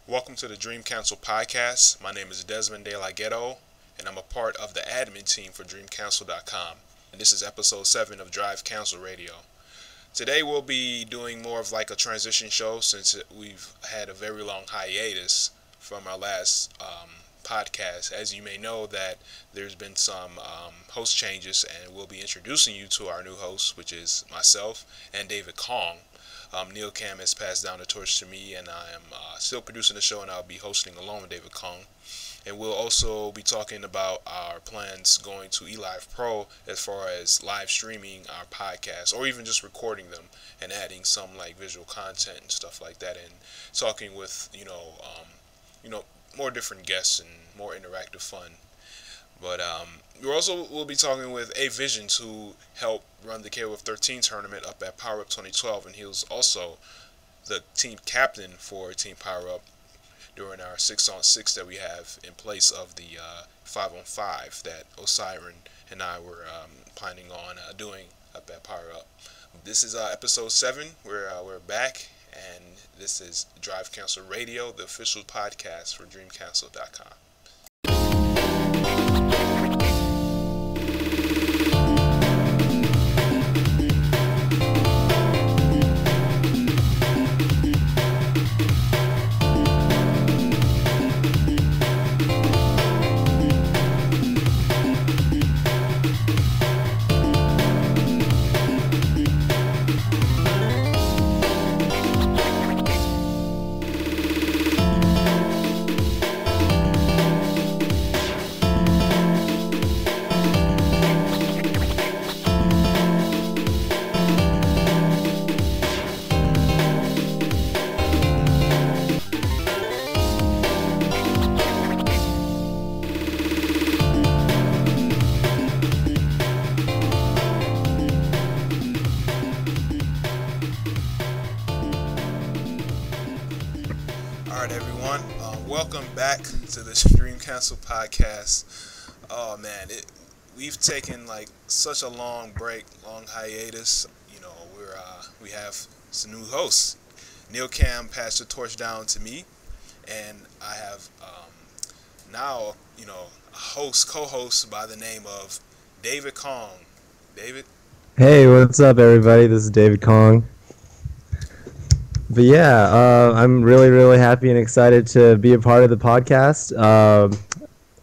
Welcome to the Dream Council podcast. My name is Desmond Delaghetto, and I'm a part of the admin team for DreamCouncil.com. And this is episode 7 of Drive Council Radio. Today we'll be doing more of like a transition show since we've had a very long hiatus from our last podcast. As you may know, that there's been some host changes, and we'll be introducing you to our new host, which is myself and David Kong. Neil Cam has passed down the torch to me, and I am still producing the show, and I'll be hosting along with David Kong. And we'll also be talking about our plans going to eLive Pro as far as live streaming our podcasts, or even just recording them and adding some like visual content and stuff like that, and talking with more different guests and more interactive fun. But we'll be talking with A-Visionz, who helped run the KOF 13 tournament up at Power Up 2012, and he was also the team captain for Team Power Up during our 6-on-6 that we have in place of the 5-on-5 that Osiren and I were planning on doing up at Power Up. This is episode 7. We're back, and this is Drive Council Radio, the official podcast for DreamCouncil.com. Welcome back to the Dream Council podcast. Oh man, we've taken like such a long break, long hiatus. We have some new hosts. Neil Cam passed the torch down to me, and I have now a co-host by the name of David Kong. David. Hey, what's up, everybody? This is David Kong. But yeah, I'm really, really happy and excited to be a part of the podcast.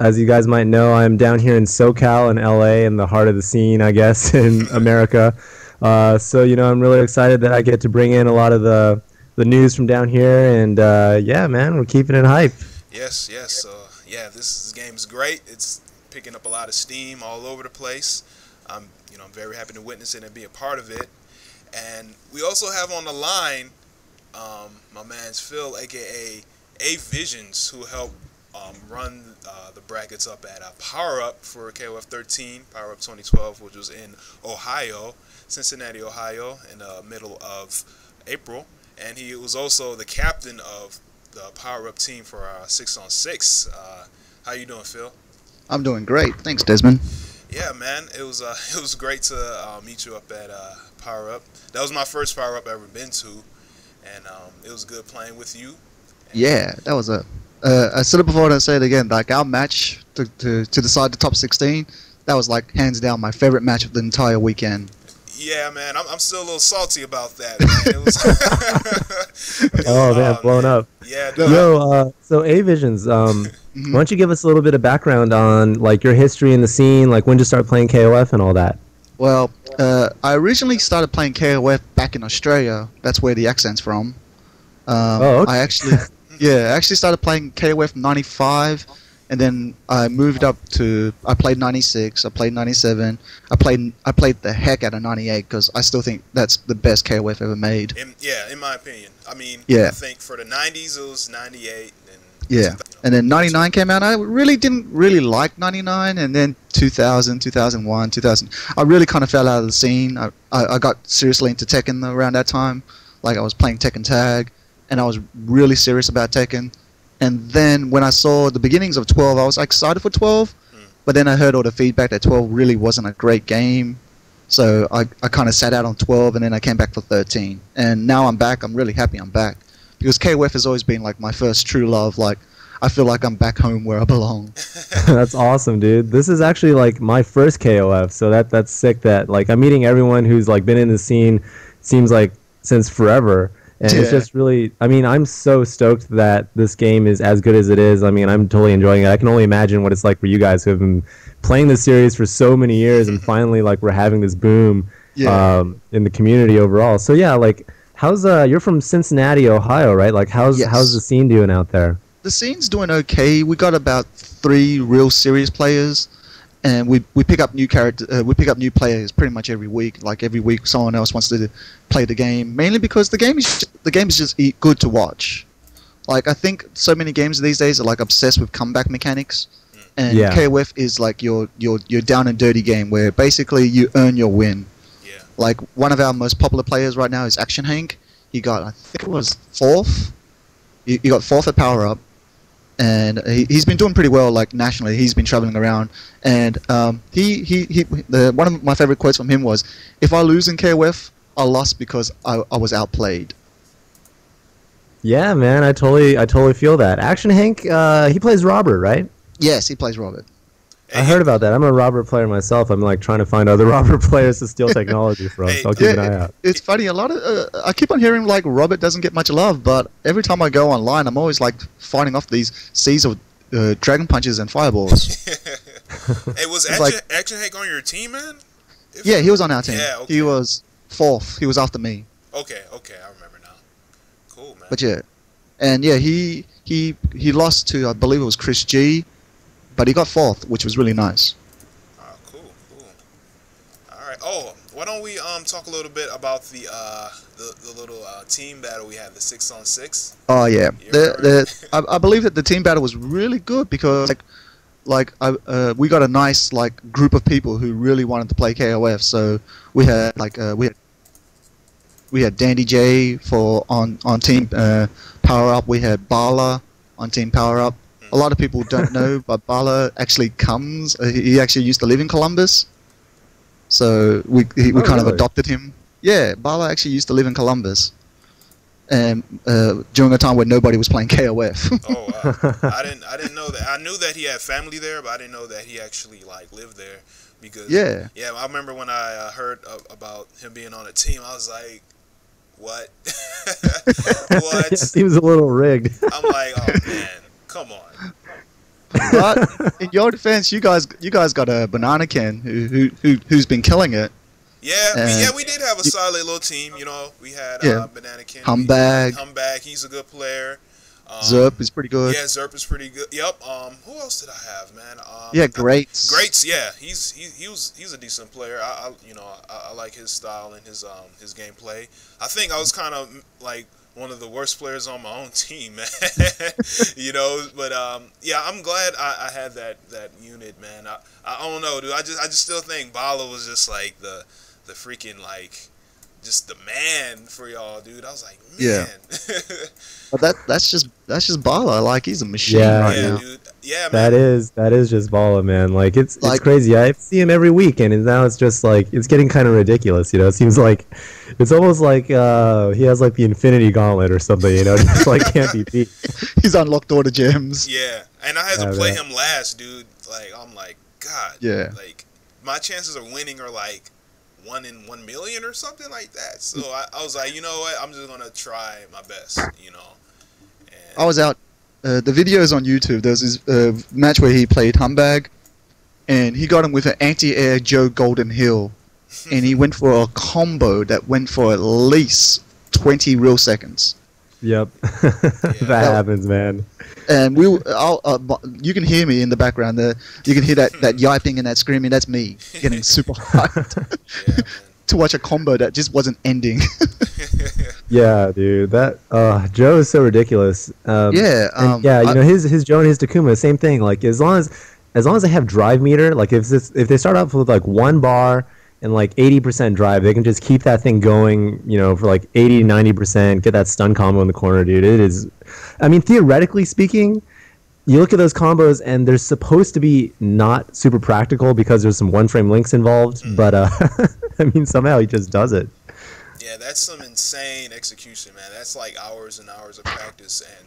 As you guys might know, I'm down here in SoCal in LA, in the heart of the scene, I guess, in America. So, I'm really excited that I get to bring in a lot of the news from down here. And yeah, man, we're keeping it hype. Yes. This game is great. It's picking up a lot of steam all over the place. I'm very happy to witness it and be a part of it. And we also have on the line my man's Phil, aka A-Visionz, who helped run the brackets up at Power Up for KOF 13, Power Up 2012, which was in Ohio, Cincinnati, Ohio, in the middle of April. And he was also the captain of the Power Up team for our 6-on-6. How you doing, Phil? I'm doing great. Thanks, Desmond. Yeah, man, it was great to meet you up at Power Up. That was my first Power Up I've ever been to. And it was good playing with you. Yeah, that was I said it before and I say it again. Like our match to decide the top 16, that was like hands down my favorite match of the entire weekend. Yeah, man, I'm still a little salty about that. Man. Man, blown up. Yeah. So A-Visionz, why don't you give us a little bit of background on like your history in the scene, like when you start playing KOF and all that? Well, I originally started playing KOF back in Australia. That's where the accent's from. Okay. I actually started playing KOF 95, and then I moved up to. I played 96. I played 97. I played the heck out of 98 because I still think that's the best KOF ever made. In my opinion. I mean, yeah. I think for the 90s it was 98. Yeah, and then 99 came out. I really didn't like 99, and then 2000, 2001, 2000. I really kind of fell out of the scene. I got seriously into Tekken around that time. Like I was playing Tekken Tag, and I was really serious about Tekken. And then when I saw the beginnings of 12, I was excited for 12, but then I heard all the feedback that 12 really wasn't a great game. So I kind of sat out on 12, and then I came back for 13. And now I'm back. I'm really happy I'm back. because KOF has always been like my first true love. Like I feel like I'm back home where I belong. That's awesome, dude. This is actually like my first KOF, so that's sick. That like I'm meeting everyone who's like been in the scene, seems like since forever. And it's just really, I mean, I'm so stoked that this game is as good as it is. I mean, I'm totally enjoying it. I can only imagine what it's like for you guys who have been playing this series for so many years, and finally, like, we're having this boom in the community overall. So yeah, like, how's you're from Cincinnati, Ohio, right? Like, how's the scene doing out there? The scene's doing okay. We got about 3 real serious players. And we pick up new we pick up new players pretty much every week. Like every week, someone else wants to play the game. Mainly because the game is just good to watch. Like I think so many games these days are like obsessed with comeback mechanics, and KOF is like your down and dirty game where basically you earn your win. Yeah. Like one of our most popular players right now is Action Hank. He got, I think it was 4th. He got 4th at Power Up. And he's been doing pretty well, like nationally. He's been traveling around, and one of my favorite quotes from him was, "If I lose in KOF, I lost because I was outplayed." Yeah, man, I totally feel that. Action Hank, he plays Robert, right? Yes, he plays Robert. I heard about that. I'm a Robert player myself. I'm like trying to find other Robert players to steal technology from. So I'll keep an eye out. It's funny. A lot of I keep on hearing like Robert doesn't get much love, but every time I go online, I'm always like fighting off these seas of dragon punches and fireballs. Hey, was Action Hank on your team, man? Yeah, he was on our team. Yeah, okay. He was 4th. He was after me. Okay, I remember now. Cool, man. But yeah, and yeah, he lost to, I believe it was Chris G. But he got 4th, which was really nice. Oh, cool. All right. Oh, why don't we talk a little bit about the little team battle we had, the 6-on-6? Oh yeah, I believe that the team battle was really good because we got a nice like group of people who really wanted to play KOF. So we had like we had Dandy J on team Power Up. We had Bala on team Power Up. A lot of people don't know, but Bala actually he actually used to live in Columbus. So we kind of adopted him. Yeah, Bala actually used to live in Columbus. And during a time when nobody was playing KOF. Oh, wow. I didn't know that. I knew that he had family there, but I didn't know that he actually like lived there. Because yeah, I remember when I heard about him being on a team, I was like, what? What? It seems a little rigged. I'm like, oh man. Come on. But in your defense, you guys got a Banana Ken who's been killing it. Yeah, we did have a solid little team. You know, we had Banana Ken, Humbag. He's a good player. Zerp is pretty good. Yeah, Zerp is pretty good. Yep. Who else did I have, man? Greats. Yeah, he's a decent player. I like his style and his gameplay. I think I was kind of like one of the worst players on my own team, man. You know, but yeah, I'm glad I had that unit, man. I don't know, dude. I just still think Bala was just like the freaking like just the man for y'all, dude. I was like, man. Yeah. But that's just Bala. Like he's a machine right now. Dude. Yeah, man. That is just Bala, man. Like it's crazy. I see him every week, and now it's just like it's getting kind of ridiculous. You know, it seems like it's almost like he has like the Infinity Gauntlet or something. You know, just like can't be beat. He's unlocked all the gems. Yeah, and I had to play him last, dude. Like I'm like, God. Yeah. Like my chances of winning are like 1 in 1 million or something like that. So I was like, you know what? I'm just gonna try my best. You know. And I was out. The video is on YouTube. There's this match where he played Humbag, and he got him with an anti-air Joe Golden Hill, and he went for a combo that went for at least 20 real seconds. Yep, that happens, man. And you can hear me in the background. You can hear that yiping and that screaming. That's me getting super hyped to watch a combo that just wasn't ending. Yeah, dude, that Joe is so ridiculous. You know, his Joe and his Takuma, same thing. Like as long as they have drive meter, like if they start off with like 1 bar and like 80% drive, they can just keep that thing going, you know, for like 80-90%, get that stun combo in the corner, dude. It is, I mean, theoretically speaking, you look at those combos and they're supposed to be not super practical because there's some one-frame links involved, but I mean, somehow he just does it. Yeah, that's some insane execution, man. That's like hours and hours of practice, and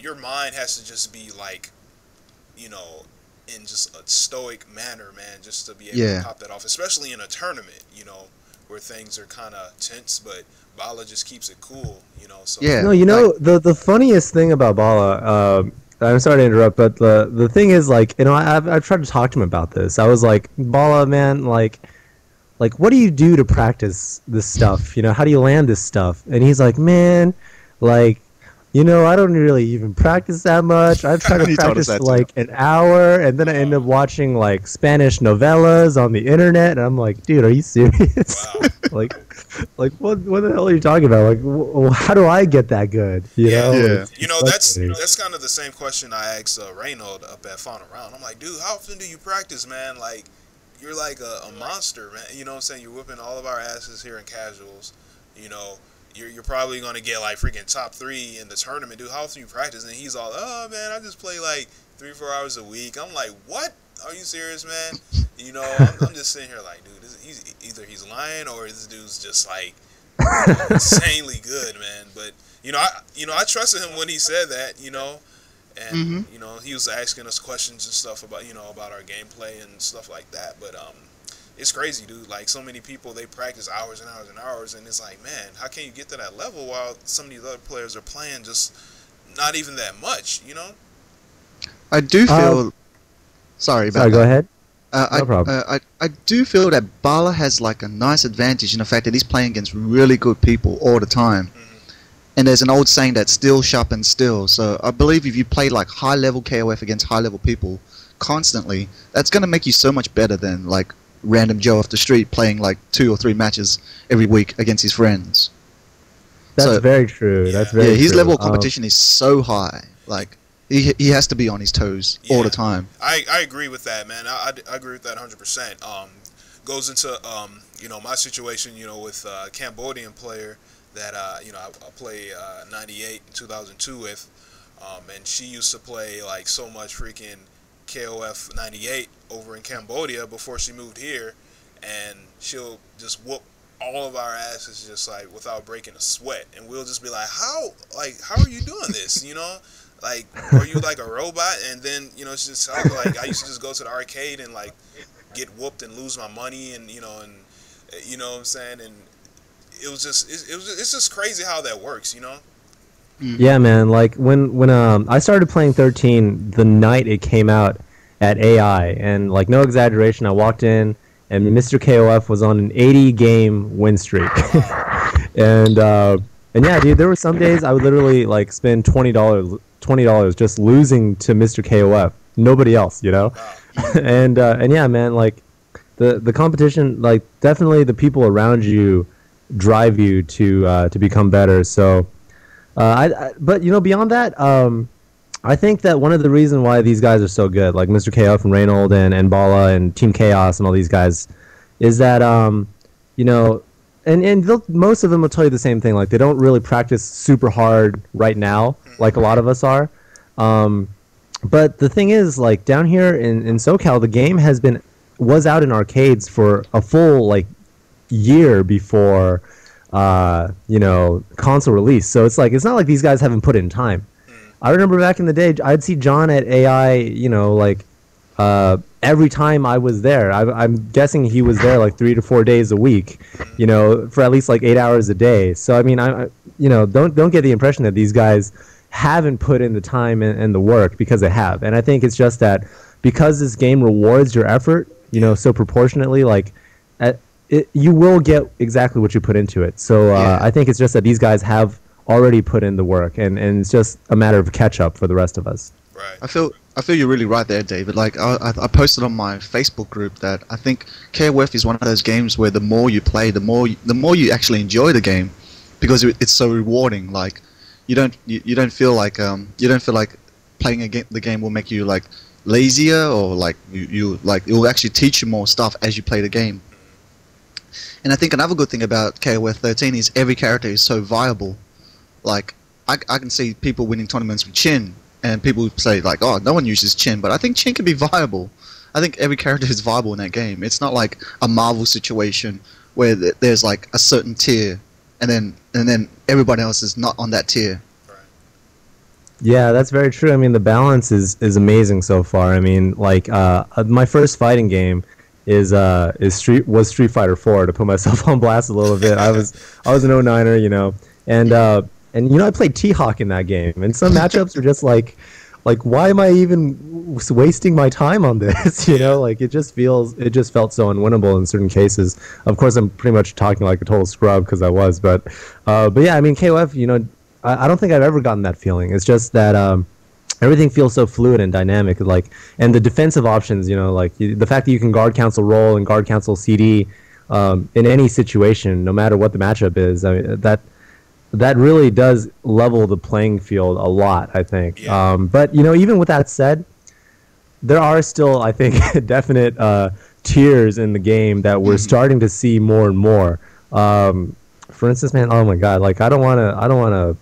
your mind has to just be like, you know, in just a stoic manner, man, just to be able to pop that off, especially in a tournament, where things are kind of tense, but Bala just keeps it cool, So yeah. No, the funniest thing about Bala, I'm sorry to interrupt, but the thing is, like, I've tried to talk to him about this. I was like, Bala, man, like, what do you do to practice this stuff? How do you land this stuff? And he's like, man, like, I don't really even practice that much. I've tried to practice for like an hour, and then I end up watching like Spanish novellas on the internet, and I'm like, dude, are you serious? Wow. like what the hell are you talking about? Like, how do I get that good? You know? That's kind of the same question I asked Reynold up at Final Round. I'm like, dude, how often do you practice, man? Like, you're like a monster, man. You know what I'm saying? You're whipping all of our asses here in casuals. You're probably going to get, like, freaking top 3 in the tournament. Dude, how often you practice? And he's all, oh, man, I just play, like, 3-4 hours a week. I'm like, what? Are you serious, man? I'm just sitting here like, dude, either he's lying or this dude's just, like, insanely good, man. But, I trusted him when he said that, and, he was asking us questions and stuff about, about our gameplay and stuff like that. But, it's crazy, dude. Like, so many people, they practice hours and hours and hours, and it's like, man, how can you get to that level while some of these other players are playing just not even that much, I do feel... Sorry about that. Go ahead. No problem. I do feel that Bala has, like, a nice advantage in the fact that he's playing against really good people all the time. Mm-hmm. And there's an old saying that still sharpens still. So I believe if you play, like, high-level KOF against high-level people constantly, that's going to make you so much better than, like, random Joe off the street playing like 2 or 3 matches every week against his friends. That's very true. Yeah. That's very true. His level of competition is so high. Like, he has to be on his toes all the time. I agree with that, man. I agree with that 100%. Goes into my situation, with a Cambodian player that I play 98 and 2002 with, and she used to play like so much freaking KOF 98 over in Cambodia before she moved here, and she'll just whoop all of our asses just like without breaking a sweat, and we'll just be like, how are you doing this? Like, are you like a robot? And then it's just like I used to just go to the arcade and like get whooped and lose my money, and you know what I'm saying, and it's just crazy how that works, Yeah, man. Like when I started playing 13 the night it came out at AI, and like no exaggeration, I walked in and Mr. KOF was on an 80-game win streak, and yeah, dude, there were some days I would literally like spend $20 just losing to Mr. KOF, nobody else, and yeah, man, like the competition, like definitely the people around you drive you to become better. So. But beyond that, I think that one of the reasons why these guys are so good, like Mr. KF and Reynold and Bala and Team Chaos and all these guys, is that and most of them will tell you the same thing. Like, they don't really practice super hard right now, like a lot of us are. But the thing is, like, down here in SoCal, the game was out in arcades for a full like year before. Console release. So it's not like these guys haven't put in time. I remember back in the day, I'd see John at AI, every time I was there. I'm guessing he was there like 3 to 4 days a week, for at least like 8 hours a day. So I mean, don't get the impression that these guys haven't put in the time and the work, because they have. And I think it's just that because this game rewards your effort, so proportionately, like you will get exactly what you put into it. So I think it's just that these guys have already put in the work, and it's just a matter of catch up for the rest of us. Right. I feel you're really right there, David. Like, I posted on my Facebook group that I think KOF is one of those games where the more you play, the more you actually enjoy the game, because it's so rewarding. Like, you don't feel like playing the game will make you like lazier, or like you like it will actually teach you more stuff as you play the game. And I think another good thing about KOF 13 is every character is so viable. Like, I can see people winning tournaments with Chin, and people say like, oh, no one uses Chin, but I think Chin can be viable. I think every character is viable in that game. It's not like a Marvel situation where there's like a certain tier and then everybody else is not on that tier. Yeah, that's very true. I mean, the balance is amazing so far. I mean, like my first fighting game was Street Fighter 4, to put myself on blast a little bit. I was an 09er, you know, and you know, I played T-Hawk in that game, and some matchups were just like why am I even wasting my time on this? You know, like it just felt so unwinnable in certain cases. Of course, I'm pretty much talking like a total scrub because I was, but yeah, I mean, KOF, you know, I don't think I've ever gotten that feeling. It's just that everything feels so fluid and dynamic, like, and the defensive options, you know, like the fact that you can guard cancel roll and guard cancel CD in any situation, no matter what the matchup is. I mean, that really does level the playing field a lot, I think. Yeah. But you know, even with that said, there are still, I think, definite tiers in the game that we're starting to see more and more. For instance, man, oh my God, like I don't wanna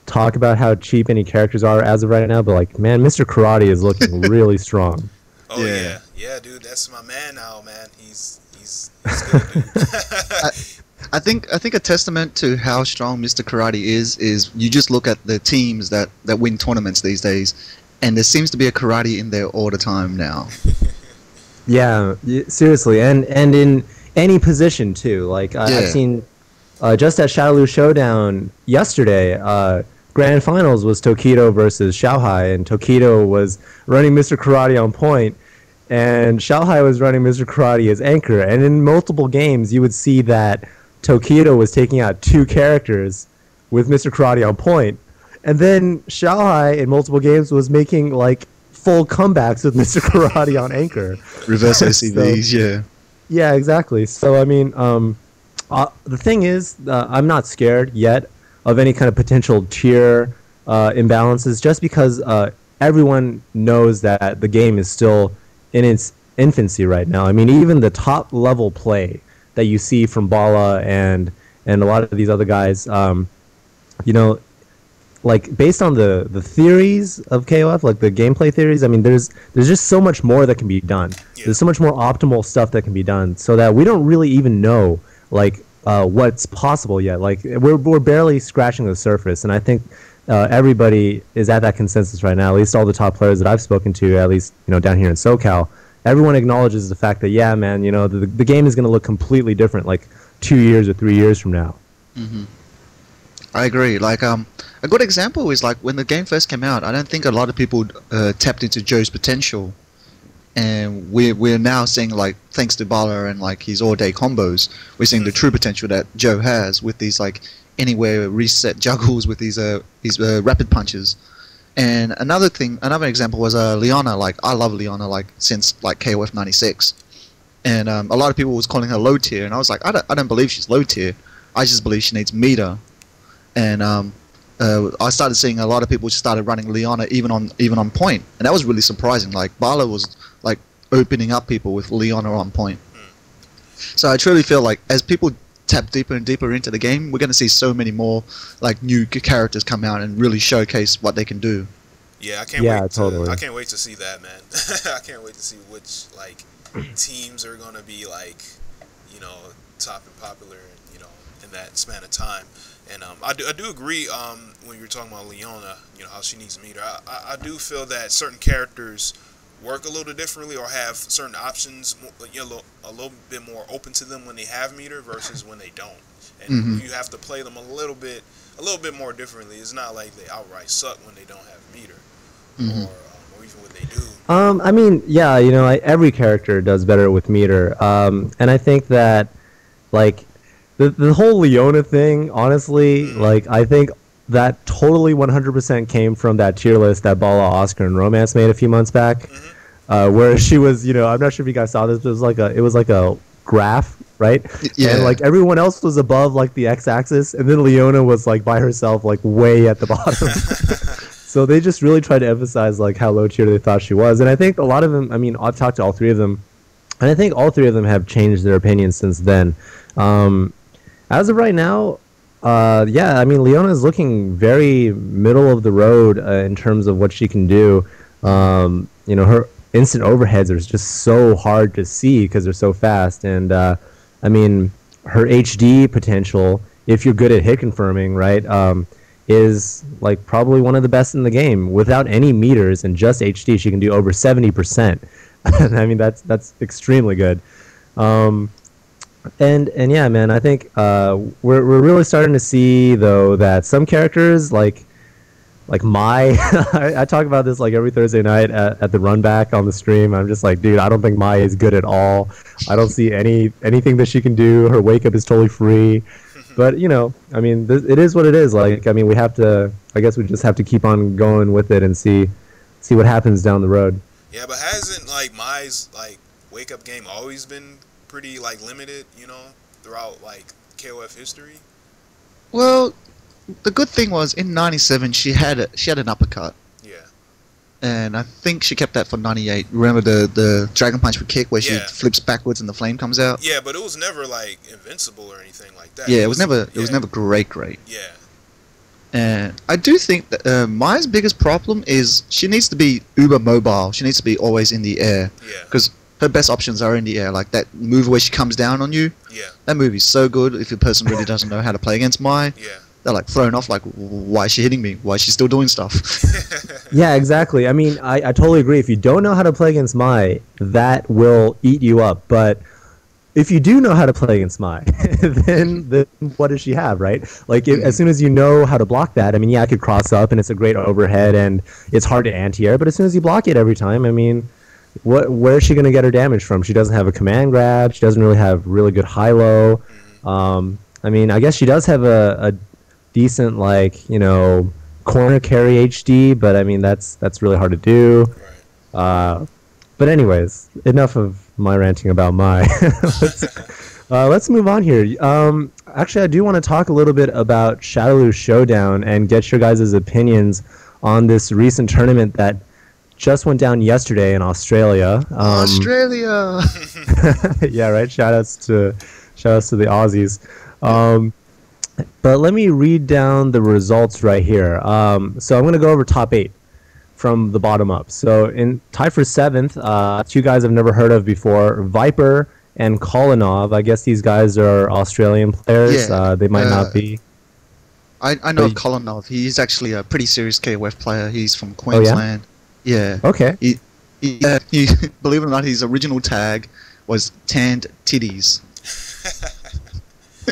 talk about how cheap any characters are as of right now, but like, man, Mr. Karate is looking really strong. Oh yeah, dude, that's my man now, man. He's good, dude. I think a testament to how strong Mr. Karate is you just look at the teams that win tournaments these days, and there seems to be a Karate in there all the time now. Yeah, seriously, and in any position too. Like I've seen just at Shadowloo Shodown yesterday, Grand Finals was Tokido versus Xiaohai, and Tokido was running Mr. Karate on point, and Xiaohai was running Mr. Karate as anchor. And in multiple games, you would see that Tokido was taking out two characters with Mr. Karate on point, and then Xiaohai in multiple games was making like full comebacks with Mr. Karate on anchor. Reverse OCVs, yeah. Yeah, exactly. So I mean, the thing is, I'm not scared yet of any kind of potential tier imbalances, just because everyone knows that the game is still in its infancy right now. I mean, even the top level play that you see from Bala and a lot of these other guys, you know, like based on the theories of KOF, like the gameplay theories, I mean, there's just so much more that can be done. Yeah. There's so much more optimal stuff that can be done, so that we don't really even know like what's possible yet. Like we're barely scratching the surface, and I think everybody is at that consensus right now. At least all the top players that I've spoken to, at least, you know, down here in SoCal, everyone acknowledges the fact that, yeah, man, you know, the game is going to look completely different like 2 years or 3 years from now. Mm-hmm. I agree. Like a good example is like when the game first came out, I don't think a lot of people tapped into Joe's potential, and we're now seeing, like, thanks to Bala and like his all-day combos, we're seeing the true potential that Joe has with these like anywhere reset juggles with these rapid punches. And another example was Leona. Like, I love Leona, like, since like KOF 96, and a lot of people was calling her low tier, and I was like, I don't believe she's low tier. I just believe she needs meter. And I started seeing a lot of people started running Leona even on point, and that was really surprising. Like, Bala was like opening up people with Leona on point. So I truly feel like as people tap deeper and deeper into the game, we're going to see so many more like new characters come out and really showcase what they can do. Yeah, I can't wait. Totally. I can't wait to see that, man. I can't wait to see which like teams are going to be like, you know, top and popular, you know, in that span of time. And I do agree when you're talking about Leona, you know, how she needs meter. I do feel that certain characters work a little differently or have certain options, you know, a little bit more open to them when they have meter versus when they don't. And you have to play them a little bit more differently. It's not like they outright suck when they don't have meter, or even when they do. I mean, yeah, you know, every character does better with meter, and I think that, like, the whole Leona thing, honestly, like, I think that totally 100% came from that tier list that Bala, Oscar, and Romance made a few months back, where she was, you know, I'm not sure if you guys saw this, but it was like a graph, right? Yeah. And like everyone else was above like the x-axis, and then Leona was like by herself, like way at the bottom. So they just really tried to emphasize like how low tier they thought she was, and I think a lot of them. I mean, I've talked to all three of them, and I think all three of them have changed their opinions since then. As of right now, yeah, I mean, Leona is looking very middle of the road in terms of what she can do. You know, her instant overheads are just so hard to see because they're so fast, and I mean, her HD potential if you're good at hit confirming, right, is like probably one of the best in the game. Without any meters and just HD, she can do over 70%. I mean, that's extremely good. And yeah, man, I think we're really starting to see though that some characters like Mai, I talk about this like every Thursday night at the run back on the stream. I'm just like, dude, I don't think Mai is good at all. I don't see anything that she can do. Her wake up is totally free. But, you know, I mean, it is what it is. Like, I mean, we have to, I guess we just have to keep on going with it and see what happens down the road. Yeah, but hasn't, like, Mai's, like, wake-up game always been pretty, like, limited, you know, throughout, like, KOF history? Well, the good thing was, in 97, she had an uppercut. Yeah. And I think she kept that for 98. Remember the Dragon Punch with kick where she Yeah. flips backwards and the flame comes out? Yeah, but it was never, like, invincible or anything like that. Yeah, it was never great. Yeah. And I do think that Mai's biggest problem is she needs to be uber mobile. She needs to be always in the air. Yeah. Because her best options are in the air. Like that move where she comes down on you. Yeah. That move is so good if a person really doesn't know how to play against Mai. Yeah. They're like thrown off like, why is she hitting me? Why is she still doing stuff? Yeah, exactly. I mean, I totally agree. If you don't know how to play against Mai, that will eat you up. But if you do know how to play against Mai, then what does she have, right? Like, as soon as you know how to block that, I mean, yeah, I could cross up, and it's a great overhead, and it's hard to anti-air, but as soon as you block it every time, I mean, where is she going to get her damage from? She doesn't have a command grab. She doesn't really have really good high-low. I mean, I guess she does have a decent, like, you know, corner carry HD, but I mean, that's really hard to do. Right. But anyways, enough of my ranting about Mai. Let's move on here. Actually, I do want to talk a little bit about Shadowloo Shodown and get your guys' opinions on this recent tournament that just went down yesterday in Australia. Australia! Yeah, right? Shoutouts to the Aussies. But let me read down the results right here. So I'm going to go over top 8 from the bottom up. So in tied for 7th, two guys I've never heard of before, Viper and Kolinov. I guess these guys are Australian players. Yeah, they might not be. I know Kolinov. He's actually a pretty serious KOF player. He's from Queensland. Yeah. Okay. He, believe it or not, his original tag was tanned titties.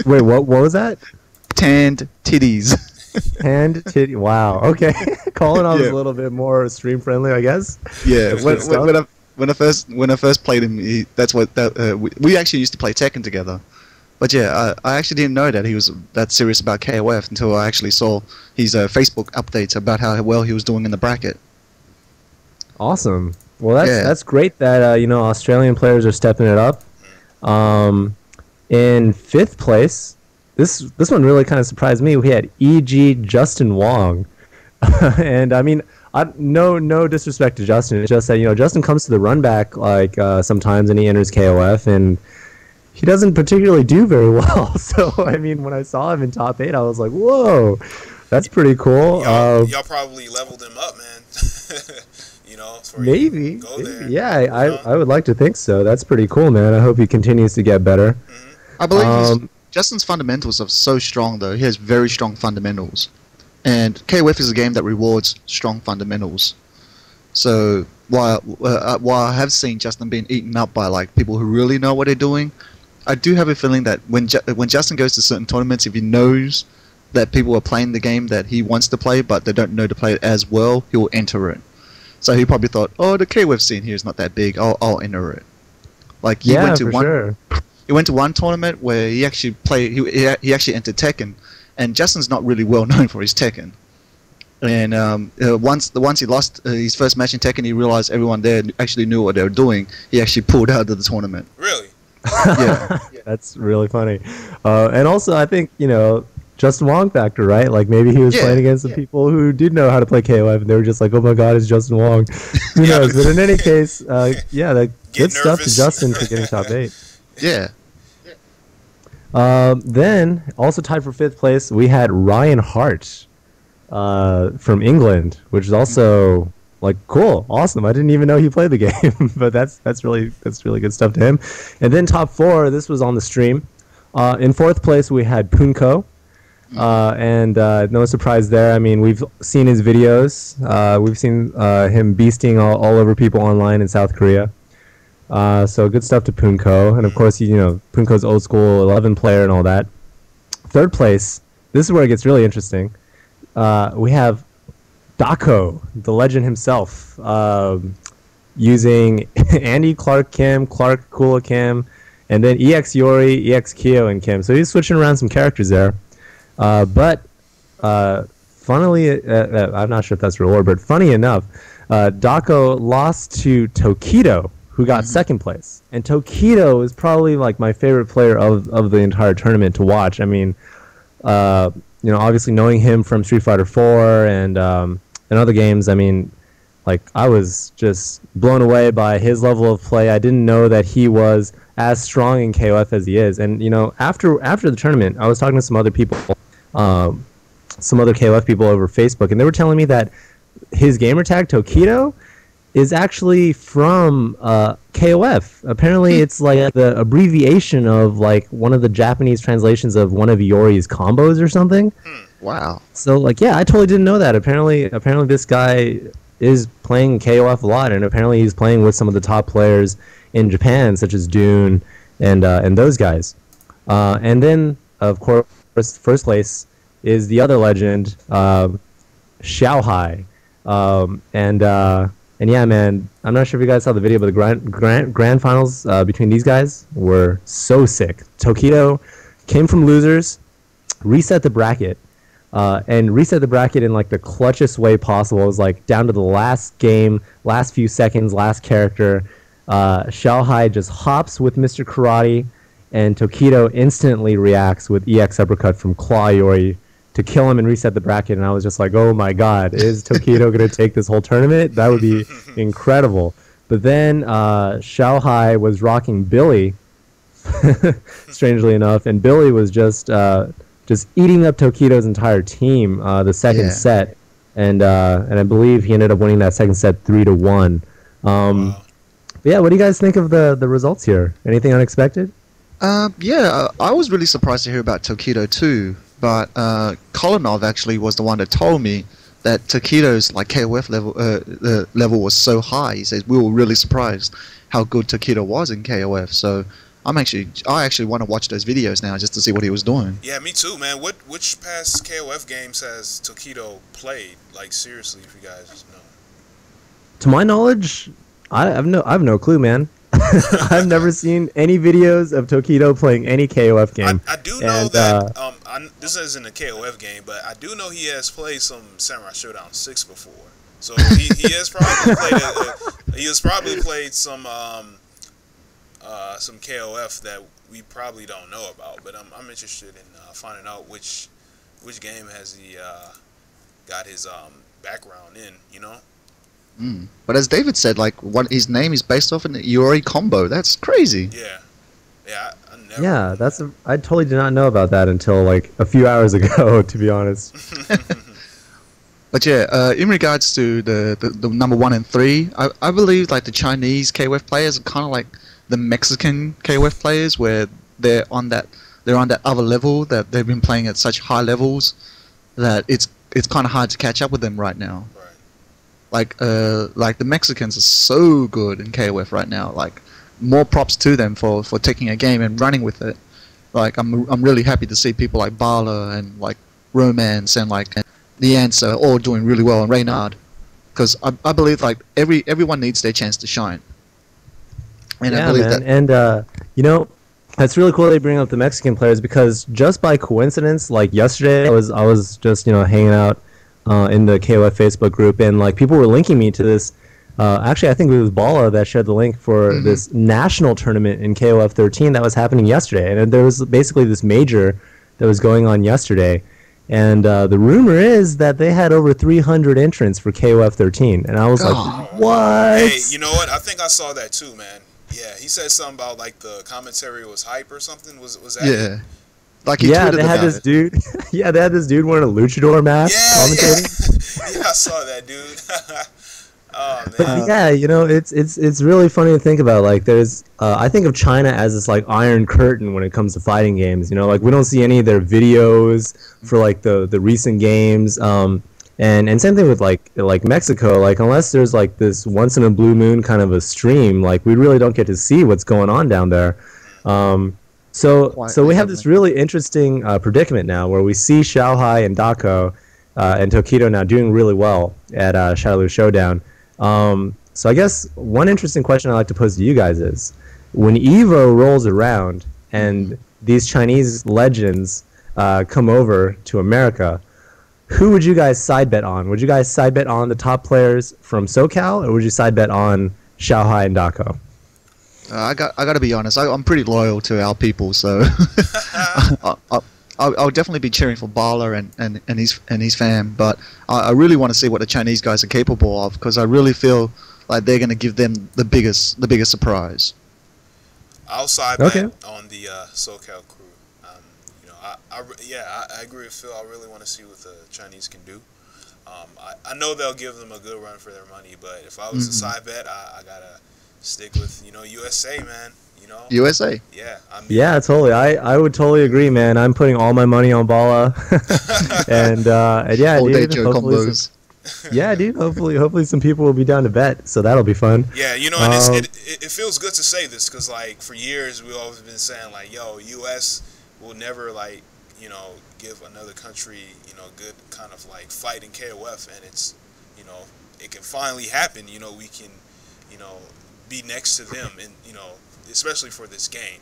Wait, what was that? Tanned titties. Tanned titty. Wow. Okay. Kolinov is a little bit more stream friendly, I guess. Yeah. When I first played him, that's what we actually used to play Tekken together. But yeah, I actually didn't know that he was that serious about KOF until I actually saw his Facebook updates about how well he was doing in the bracket. Awesome. Well, that's great that you know, Australian players are stepping it up. In 5th place, this one really kind of surprised me. We had E.G. Justin Wong, and I mean, no disrespect to Justin. It's just that, you know, Justin comes to the run back like sometimes, and he enters KOF, and he doesn't particularly do very well. So I mean, when I saw him in top 8, I was like, whoa, that's pretty cool. Y'all probably leveled him up, man. You know, maybe. There, yeah, I would like to think so. That's pretty cool, man. I hope he continues to get better. I believe Justin's fundamentals are so strong, though. He has very strong fundamentals. And KOF is a game that rewards strong fundamentals. So while I have seen Justin being eaten up by like people who really know what they're doing, I do have a feeling that when Justin goes to certain tournaments, if he knows that people are playing the game that he wants to play, but they don't know to play it as well, he will enter it. So he probably thought, oh, the KOF scene here is not that big. I'll enter it. Like he went to one. He went to one tournament where he actually played. He actually entered Tekken, and Justin's not really well known for his Tekken. And once he lost his first match in Tekken, he realized everyone there actually knew what they were doing. He actually pulled out of the tournament. Really? Yeah. That's really funny. And also, I think, you know, Justin Wong factor, right? Like maybe he was playing against some people who did know how to play KOF, and they were just like, "Oh my God, it's Justin Wong." Who knows? But in any case, good stuff to Justin for getting top 8. Yeah. Then also tied for 5th place, we had Ryan Hart from England, which is also like cool, awesome. I didn't even know he played the game, but that's really good stuff to him. And then top 4, this was on the stream. In 4th place, we had Punko. And no surprise there. I mean, we've seen his videos. We've seen him beasting all over people online in South Korea. So good stuff to Punko. And of course, Punko's old school 11 player and all that. Third place, this is where it gets really interesting. We have Dako, the legend himself, using Andy Clark Kim, Clark Kula Kim, and then EX Yori, EX Kyo, and Kim. So he's switching around some characters there. But funnily, I'm not sure if that's real order, but funny enough, Dako lost to Tokido, who got second place. And Tokido is probably like my favorite player of the entire tournament to watch. I mean, obviously knowing him from Street Fighter 4 and other games, I mean, like, I was just blown away by his level of play. I didn't know that he was as strong in KOF as he is. And, after the tournament, I was talking to some other people, some other KOF people over Facebook, and they were telling me that his gamer tag, Tokido, is actually from KOF. Apparently, it's like the abbreviation of, like, one of the Japanese translations of one of Iori's combos or something. Wow. So, like, yeah, I totally didn't know that. Apparently this guy is playing KOF a lot, and apparently he's playing with some of the top players in Japan, such as Dune and those guys. And then, of course, first place is the other legend, Xiaohai. And yeah, man, I'm not sure if you guys saw the video, but the grand finals between these guys were so sick. Tokido came from losers, reset the bracket, and reset the bracket in like the clutchest way possible. It was like down to the last game, last few seconds, last character. Xiaohai just hops with Mr. Karate, and Tokido instantly reacts with EX Uppercut from Claw Yori to kill him and reset the bracket. And I was just like, oh my god, is Tokido going to take this whole tournament? That would be incredible. But then Xiaohai was rocking Billy, strangely enough, and Billy was just eating up Tokido's entire team the second set, and I believe he ended up winning that second set 3-1. Yeah, what do you guys think of the results here? Anything unexpected? I was really surprised to hear about Tokido too, but Kolinov actually was the one that told me that Tokido's like KOF level the level was so high. He says we were really surprised how good Tokido was in KOF. So I actually want to watch those videos now just to see what he was doing. Yeah, me too, man. Which past KOF games has Tokido played? Like, seriously, if you guys know. To my knowledge, I have no clue, man. I've never seen any videos of Tokido playing any KOF game. I do know that this isn't a KOF game, but I do know he has played some Samurai Shodown 6 before. So he has probably played some KOF that we probably don't know about. But I'm interested in finding out which game has he got his background in, But as David said, like, what his name is based off an Iori combo. That's crazy. Yeah, I never. I totally did not know about that until like a few hours ago, to be honest. But yeah, in regards to the number 1 and 3, I believe like the Chinese KOF players are kind of like the Mexican KOF players, where they're on that other level, that they've been playing at such high levels that it's kind of hard to catch up with them right now. Like the Mexicans are so good in KOF right now. Like, more props to them for taking a game and running with it. Like, I'm really happy to see people like Bala and like Romance and like the Ants are all doing really well, and Reynard, because I believe like everyone needs their chance to shine. And yeah, I believe man. that. And that's really cool they bring up the Mexican players, because just by coincidence, like yesterday, I was just hanging out in the KOF Facebook group, and like people were linking me to this. Actually, I think it was Bala that shared the link for this national tournament in KOF 13 that was happening yesterday, and there was basically this major that was going on yesterday, and the rumor is that they had over 300 entrants for KOF 13, and I was like, what? Hey, you know what? I think I saw that too, man. Yeah, he said something about like the commentary was hype or something. Was that? Yeah. Like they had this dude. Yeah, they had this dude wearing a luchador mask commentating. Yeah, I saw that dude. Oh But man. yeah, it's really funny to think about. Like, there's I think of China as this like iron curtain when it comes to fighting games. Like we don't see any of their videos for like the recent games. And same thing with like Mexico. Like unless there's like this once in a blue moon kind of a stream, like we really don't get to see what's going on down there. So we have this really interesting predicament now where we see Xiaohai and Dako and Tokido now doing really well at Shadowloo Shodown. So I guess one interesting question I'd like to pose to you guys is, when EVO rolls around and these Chinese legends come over to America, who would you guys side bet on? Would you guys side bet on the top players from SoCal, or would you side bet on Xiaohai and Dako? I got to be honest. I'm pretty loyal to our people, so I'll definitely be cheering for Bala and his fam. But I really want to see what the Chinese guys are capable of, because I really feel like they're going to give them the biggest surprise. I'll side bet on the SoCal crew. I agree with Phil. I really want to see what the Chinese can do. I know they'll give them a good run for their money, but if I was a side bet, I gotta stick with USA, man. USA. Yeah. Yeah, totally. I would totally agree, man. I'm putting all my money on Bala, and yeah, All day dude. Joe combos. Yeah, dude. Hopefully some people will be down to bet, so that'll be fun. Yeah, and it feels good to say this, because like for years we've always been saying like, yo, US will never like give another country good kind of like fight in KOF, and it's it can finally happen. We can be next to them, and especially for this game.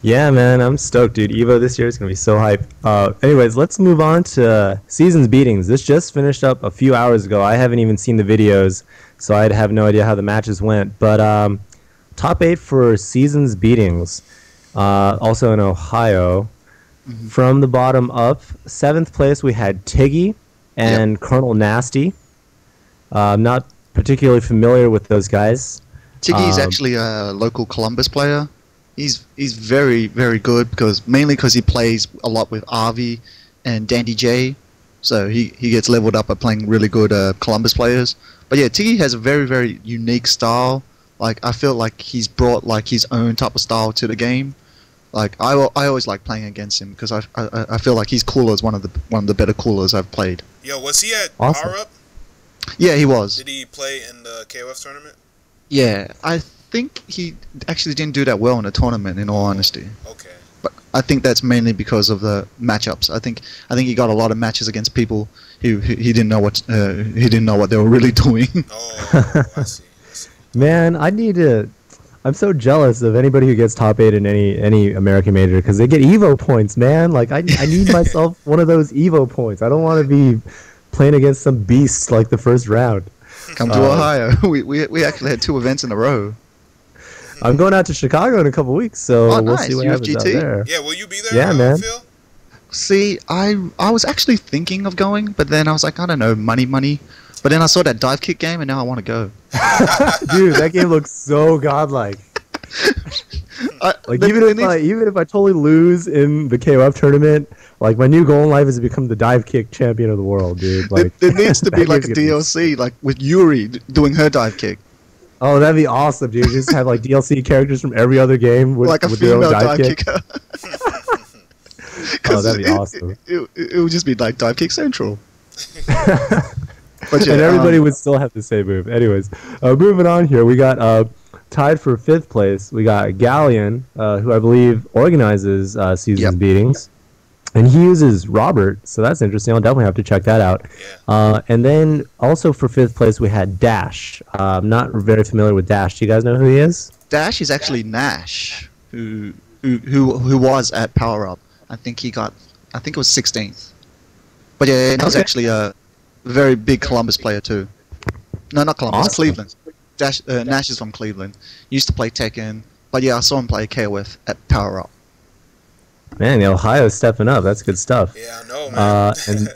Yeah, man, I'm stoked, dude. EVO this year is going to be so hype. Anyways, let's move on to Seasons Beatings. This just finished up a few hours ago. I haven't even seen the videos, so I'd have no idea how the matches went. But top 8 for Seasons Beatings, also in Ohio. From the bottom up, 7th place we had Tiggy and Colonel Nasty. I'm not particularly familiar with those guys. Tiggy's actually a local Columbus player. He's very, very good, mainly because he plays a lot with Avi and Dandy J, so he gets leveled up by playing really good Columbus players. But yeah, Tiggy has a very, very unique style. Like I feel like he's brought like his own type of style to the game. Like I always like playing against him because I feel like he's cooler as one of the better coolers I've played. Yo, was he at Awesome. Power Up? Yeah, he was. Did he play in the KOF tournament? Yeah, I think he actually didn't do that well in the tournament, in all honesty. Okay. But I think that's mainly because of the matchups. I think he got a lot of matches against people who he didn't know what they were really doing. Oh, I see. Man, I'm so jealous of anybody who gets top 8 in any American major, because they get EVO points, man. Like I need myself one of those EVO points. I don't want to be playing against some beasts like the first round. Come to Ohio. We actually had 2 events in a row. I'm going out to Chicago in a couple weeks, so we'll nice. see what happens out UFGT? there. Yeah, will you be there? Yeah, man. Phil? See, I was actually thinking of going, but then I was like, I don't know, money. But then I saw that dive kick game, and now I want to go. Dude, that game looks so godlike. Even if I totally lose in the KOF tournament, like my new goal in life is to become the dive kick champion of the world, dude. Like there needs to be like a DLC, like with Yuri doing her dive kick. Oh, that'd be awesome, dude. Just have like DLC characters from every other game with, like a with their own female dive kick. kicker. Oh, that'd be awesome. It would just be like Dive Kick Central. But yeah, and everybody would still have the same move. Anyways, moving on here, we got tied for 5th place. We got Galleon, who I believe organizes Seasons Beatings. And he uses Robert, so that's interesting. I'll definitely have to check that out. Yeah. And then also for 5th place, we had Dash. I'm not very familiar with Dash. Do you guys know who he is? Dash is actually Nash, who was at Power Up. I think it was 16th. But yeah, he's actually a very big Columbus player too. No, not Columbus, Awesome. Cleveland. Nash is from Cleveland. He used to play Tekken, but yeah, I saw him play KOF at Power Up. Man, the Ohio's stepping up. That's good stuff. Yeah, I know, man. And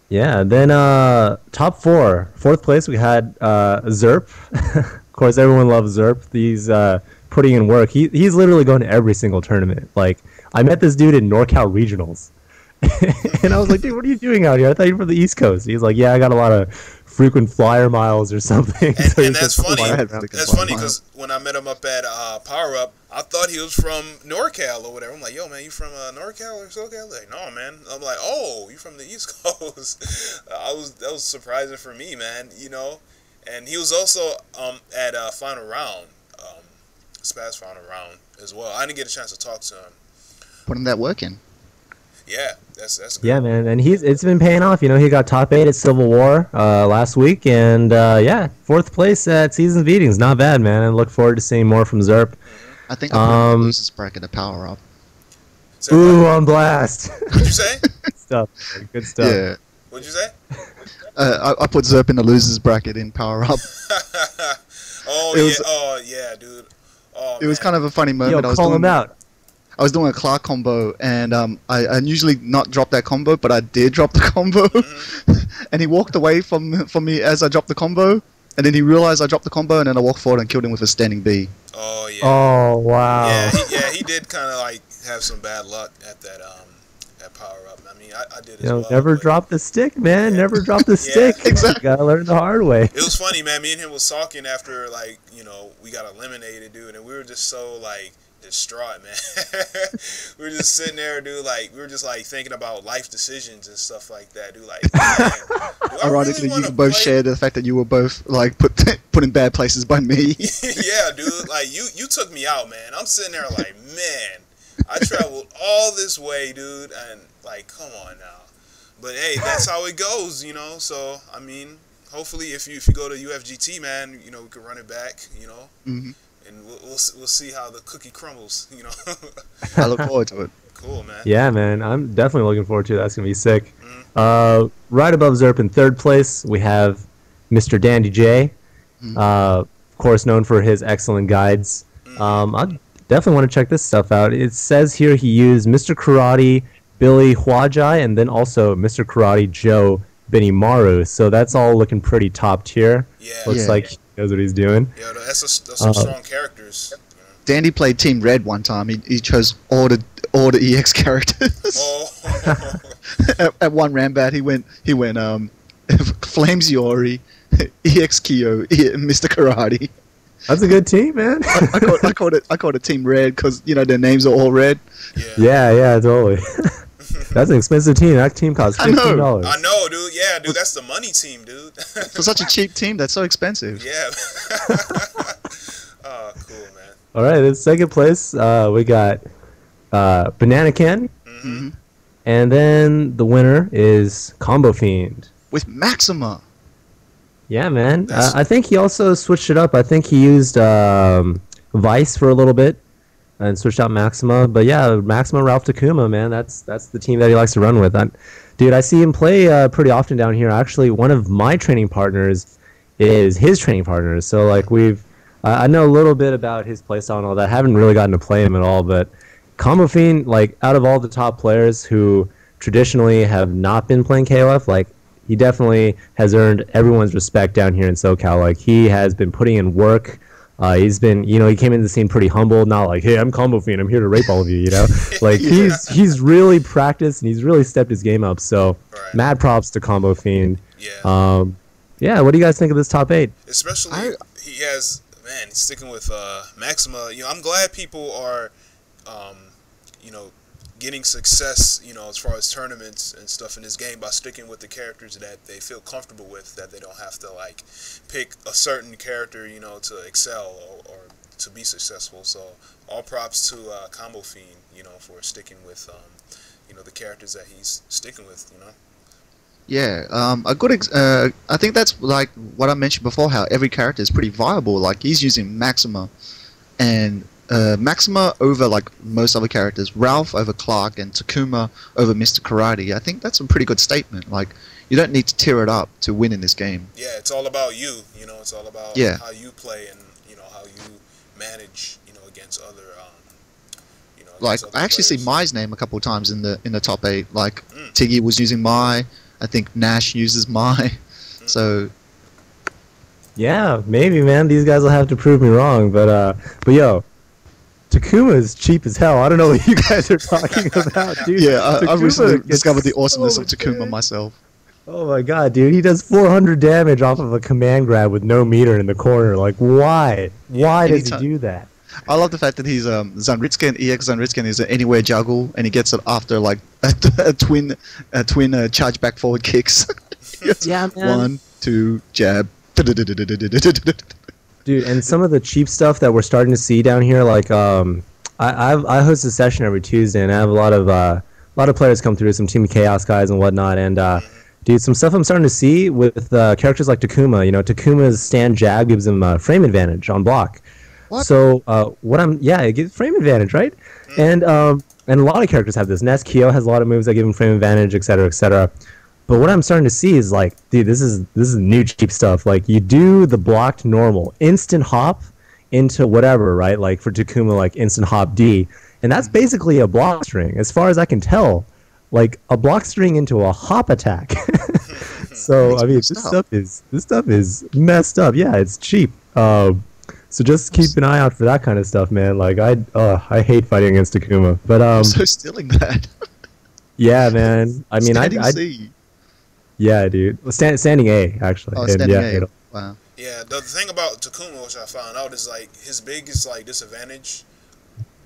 yeah, then top 4th place we had Zerp. Of course, everyone loves Zerp. He's putting in work. He's literally going to every single tournament. Like I met this dude in NorCal Regionals, and I was like, dude, what are you doing out here? I thought you were from the East Coast. He's like, yeah, I got a lot of frequent flyer miles or something. And that's funny. I had to That's funny because when I met him up at Power Up, I thought he was from NorCal or whatever. I'm like, yo, man, you from NorCal or SoCal? Like, no, man. I'm like, oh, you from the East Coast? That was surprising for me, man. You know, and he was also at Final Round, Spaz Final Round as well. I didn't get a chance to talk to him. Putting that work in. Yeah, that's good. Yeah, man, and it's been paying off. You know, he got top 8 at Civil War last week, and yeah, 4th place at Seasons Beatings. Not bad, man. And look forward to seeing more from Zerp. I think I put this bracket to Power Up. Ooh, on blast. What'd you say? Good stuff. Man. Good stuff. Yeah. What'd you say? I put Zerp in the losers bracket in Power Up. Oh yeah, dude. Oh, it was kind of a funny moment. Yo, call him out. I was doing a Clark combo, and I usually not drop that combo, but I did drop the combo. And he walked away from me as I dropped the combo, and then he realized I dropped the combo, and then I walked forward and killed him with a standing B. Oh yeah. Oh wow. Yeah, he did kind of like have some bad luck at that Power Up. I mean, I did as well. Never drop the stick, man. Never drop the stick. Exactly. You gotta learn the hard way. It was funny, man. Me and him was talking after, like, you know, we got eliminated, dude, and we were just so like distraught, man. We were just sitting there, dude, like we were just like thinking about life decisions and stuff like that, dude. Like, man, ironically, you both shared the fact that you were both like put in bad places by me. Yeah, dude. Like you took me out, man. I'm sitting there like, man, I traveled all this way, dude, and like, come on now. But hey, that's how it goes, you know. So I mean, hopefully, if you go to UFGT, man, you know, we can run it back, you know. Mm-hmm. And we'll see how the cookie crumbles, you know. I look forward to it. Cool, man. Yeah, man. I'm definitely looking forward to it. That's going to be sick. Right above Zerp in 3rd place, we have Mr. Dandy J. Of course, known for his excellent guides. I definitely want to check this stuff out. It says here he used Mr. Karate, Billy Huajai, and then also Mr. Karate Joe Benimaru. So that's all looking pretty top tier. Yeah. Looks like he knows what he's doing. Yeah, that's some strong characters. Dandy played Team Red one time. He chose all the EX characters. Oh. At one Rambat, he went Flames Yori, EX Kyo, Mr. Karate. That's a good team, man. I called it Team Red because you know their names are all red. Yeah, totally. That's an expensive team. That team costs $15. I know, dude. Yeah, dude, that's the money team, dude. For such a cheap team, that's so expensive. Yeah. Oh, cool, man. All right, in 2nd place, we got Banana Ken. Mm-hmm. And then the winner is Combo Fiend. With Maxima. Yeah, man. I think he also switched it up. I think he used Vice for a little bit and switched out Maxima. But yeah, Maxima, Ralph Takuma, man. That's the team that he likes to run with. Dude, I see him play pretty often down here. Actually, one of my training partners is his training partner. So, like, I know a little bit about his playstyle and all that. I haven't really gotten to play him at all, but Combo Fiend, like, out of all the top players who traditionally have not been playing KOF, like, he definitely has earned everyone's respect down here in SoCal. Like, he has been putting in work. He's been, you know, he came into the scene pretty humble, not like, hey, I'm Combo Fiend, I'm here to rape all of you, you know? Like, he's really practiced, and he's really stepped his game up, so mad props to Combo Fiend. Yeah. Yeah, what do you guys think of this top 8? Especially, he has, man, he's sticking with Maxima. You know, I'm glad people are, you know, getting success, you know, as far as tournaments and stuff in this game by sticking with the characters that they feel comfortable with, that they don't have to, like, pick a certain character, you know, to excel or to be successful. So all props to Combo Fiend, you know, for sticking with, you know, the characters that he's sticking with, you know. Yeah, a good. I think that's like what I mentioned before. How every character is pretty viable. Like he's using Maxima, and Maxima over like most other characters. Ralph over Clark, and Takuma over Mr. Karate. I think that's a pretty good statement. Like you don't need to tear it up to win in this game. Yeah, it's all about you. You know, it's all about how you play and you know how you manage. You know, against other. You know, like I actually see Mai's name a couple of times in the top 8. Like Tiggy was using Mai. I think Nash uses Mai. So yeah, maybe, man. These guys will have to prove me wrong, but yo, Takuma is cheap as hell. I don't know what you guys are talking about, dude. Yeah, I recently discovered the so awesomeness of Takuma myself. Oh my god, dude, he does 400 damage off of a command grab with no meter in the corner. Like, why? Why does he do that? I love the fact that he's Zanritsken, EX Zanritsken is an anywhere juggle, and he gets it after like a twin charge back forward kicks. Yeah, man. 1, 2, jab. Dude, and some of the cheap stuff that we're starting to see down here, like I host a session every Tuesday, and I have a lot of players come through, some Team Chaos guys and whatnot, and dude, some stuff I'm starting to see with characters like Takuma. You know, Takuma's stand jab gives him frame advantage on block. What? So it gives frame advantage, right? And a lot of characters have this. Ness Kyo has a lot of moves that give him frame advantage, etc., etc. But what I'm starting to see is like, dude, this is new cheap stuff. Like, you do the blocked normal, instant hop into whatever, right? Like for Takuma, like instant hop D, and that's basically a block string, as far as I can tell. Like a block string into a hop attack. So I mean, this stuff is messed up. Yeah, it's cheap. So just keep an eye out for that kind of stuff, man. Like I hate fighting against Takuma, but I'm so stealing that. Yeah, man. I mean, standing C. Yeah, dude. Well, standing A actually. Oh, standing A. Wow. Yeah, the thing about Takuma, which I found out, is like his biggest like disadvantage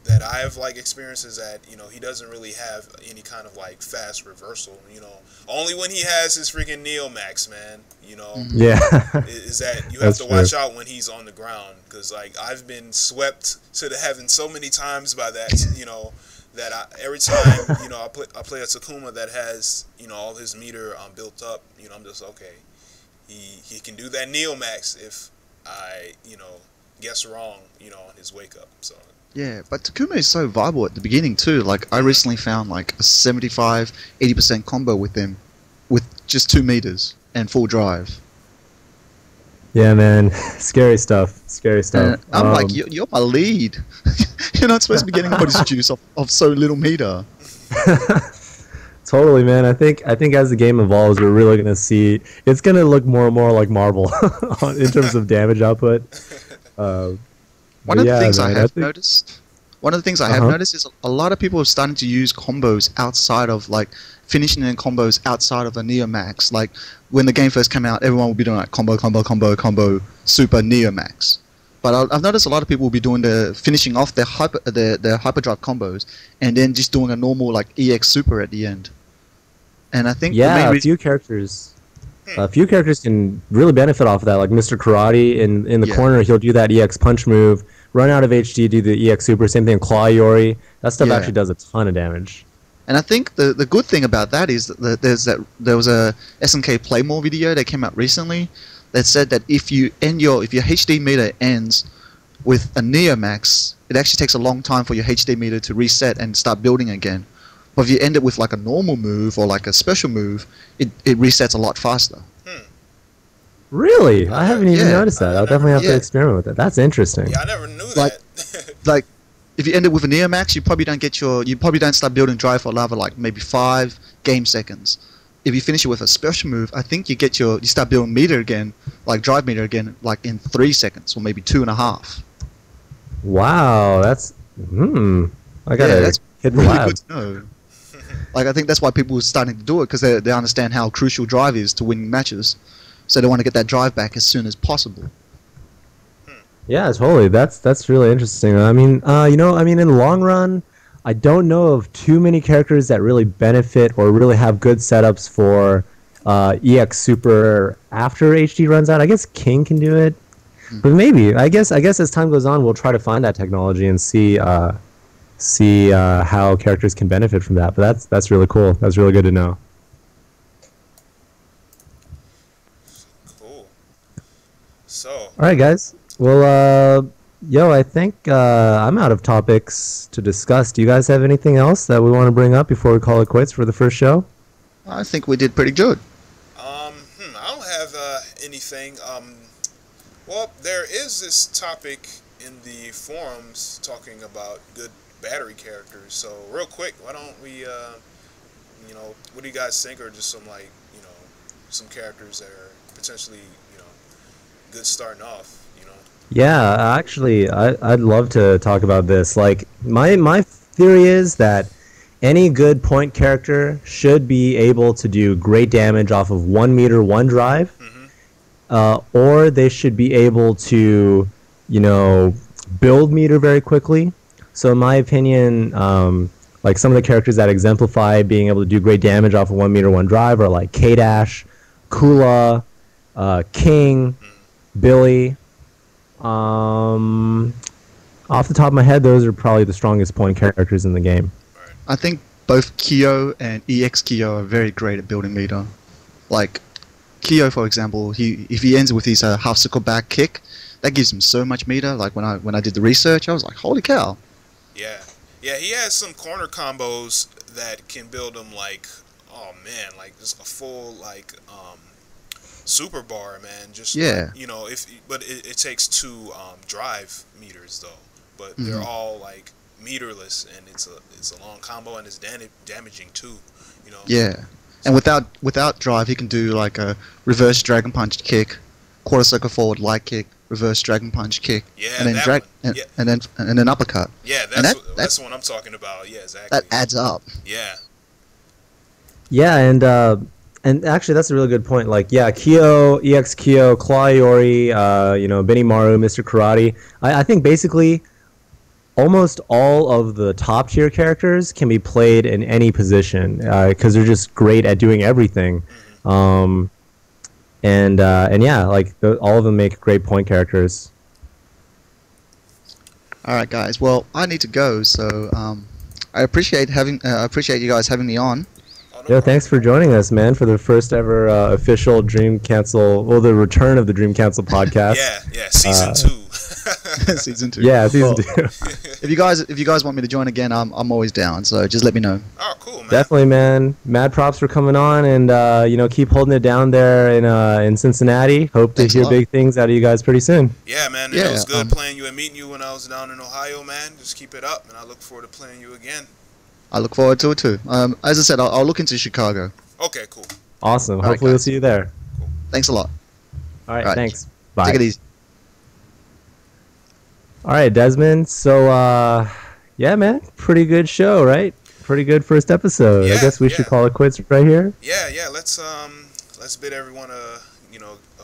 that I've like experienced is that, you know, he doesn't really have any kind of like fast reversal. You know, only when he has his freaking Neo Max, man. You know, yeah, is that you have to watch out when he's on the ground, because like I've been swept to the heaven so many times by that. You know, that every time you know I play a Takuma that has, you know, all his meter built up. You know, I'm just okay. He can do that Neo Max if I, you know, guess wrong, you know, on his wake up. So. Yeah, but Takuma is so viable at the beginning too. Like, I recently found like a 75-80% combo with him with just 2 meters and full drive. Yeah, man. Scary stuff. Scary stuff. I'm like, you're my lead. You're not supposed to be getting all this juice of so little meter. Totally, man. I think as the game evolves, we're really going to see... It's going to look more and more like Marvel in terms of damage output. One of the things I have noticed is a lot of people are starting to use combos outside of, like, finishing in combos outside of a Neo Max. Like, when the game first came out, everyone would be doing like combo, super Neo Max. But I've noticed a lot of people will be doing the finishing off their hyperdrive combos and then just doing a normal like EX super at the end. And I think a few characters can really benefit off of that. Like Mr. Karate in the corner, he'll do that EX punch move, run out of HD, do the EX super. Same thing, Claw Yori. That stuff actually does a ton of damage. And I think the good thing about that is that there was a SNK Play More video that came out recently that said that if your HD meter ends with a Neo Max, it actually takes a long time for your HD meter to reset and start building again. But if you end it with like a normal move or like a special move, it resets a lot faster. Really? I haven't even noticed that. I'll definitely have to experiment with it. That's interesting. Yeah, I never knew that. Like, if you end it with a Neo Max, you probably don't start building drive for lava like maybe 5 game seconds. If you finish it with a special move, I think you start building meter again, like drive meter again, like in 3 seconds or maybe 2.5. Wow, that's that's really good to know. Like, I think that's why people are starting to do it, because they understand how crucial drive is to winning matches, so they want to get that drive back as soon as possible. Yeah, totally. That's really interesting. I mean, in the long run, I don't know of too many characters that really benefit or really have good setups for EX Super after HD runs out. I guess King can do it, but maybe. I guess as time goes on, we'll try to find that technology and see how characters can benefit from that. But that's really cool. That's really good to know. Cool. So. All right, guys. Well, I think I'm out of topics to discuss. Do you guys have anything else that we want to bring up before we call it quits for the first show? I think we did pretty good. I don't have anything. Well, there is this topic in the forums talking about good battery characters. So real quick, why don't we, what do you guys think are just some some characters that are potentially, good starting off? Yeah, actually, I'd love to talk about this. Like, my theory is that any good point character should be able to do great damage off of 1 meter, 1 drive, or they should be able to, build meter very quickly. So in my opinion, like some of the characters that exemplify being able to do great damage off of 1 meter, 1 drive are like K-Dash, Kula, King, Billy. Off the top of my head, those are probably the strongest point characters in the game. I think both Kyo and EX Kyo are very great at building meter. Like Kyo, for example, if he ends with his half circle back kick, that gives him so much meter. Like when I did the research, I was like, holy cow. Yeah, he has some corner combos that can build him like, oh man, like just a full like super bar, man. Just yeah, but it takes 2 drive meters though. But they're all like meterless, and it's a long combo, and it's damaging too. Yeah, and without drive, he can do like a reverse dragon punch kick, quarter circle forward light kick, reverse dragon punch kick, and then and then uppercut. Yeah, that's the one I'm talking about. Yeah, exactly. That adds up. Yeah. Yeah, and actually that's a really good point. Like, yeah, Kyo, EX Kyo, Claw Iori, Benimaru, Mr. Karate. I think basically almost all of the top tier characters can be played in any position because they're just great at doing everything. And yeah, like all of them make great point characters. All right, guys. Well, I need to go, so I appreciate you guys having me on. Yo, thanks for joining us, man, for the first ever official Dream Cancel, the return of the Dream Cancel podcast. Yeah, season 2. Season 2. Yeah, season 2. If you guys want me to join again, I'm always down. So just let me know. Oh, cool, man. Definitely, man. Mad props for coming on, and keep holding it down there in Cincinnati. Hope to hear big things out of you guys pretty soon. Yeah, man. It was good playing you and meeting you when I was down in Ohio, man. Just keep it up, and I look forward to playing you again. I look forward to it too. As I said, I'll look into Chicago. Okay, cool. Awesome. Hopefully we'll see you there. Cool. Thanks a lot. All right, thanks. Bye. Take it easy. All right, Desmond. So, yeah, man, pretty good show, right? Pretty good first episode. I guess we should call it quits right here. Yeah. Let's bid everyone a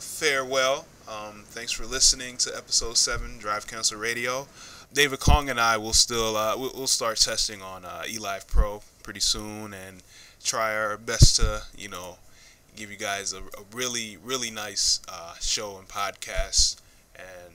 farewell. Thanks for listening to episode 7, Drive Council Radio. David Kong and I will still we'll start testing on eLive Pro pretty soon and try our best to give you guys a really nice show and podcast. And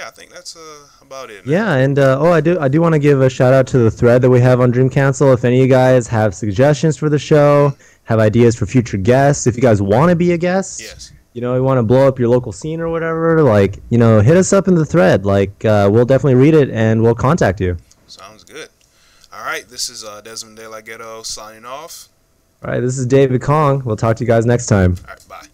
I think that's about it, man. Yeah, and I do want to give a shout out to the thread that we have on Dream Council. If any of you guys have suggestions for the show, have ideas for future guests, if you guys want to be a guest, yes. You want to blow up your local scene or whatever, like, hit us up in the thread. Like, we'll definitely read it and we'll contact you. Sounds good. All right, this is Desmond Delaghetto signing off. All right, this is David Kong. We'll talk to you guys next time. All right, bye.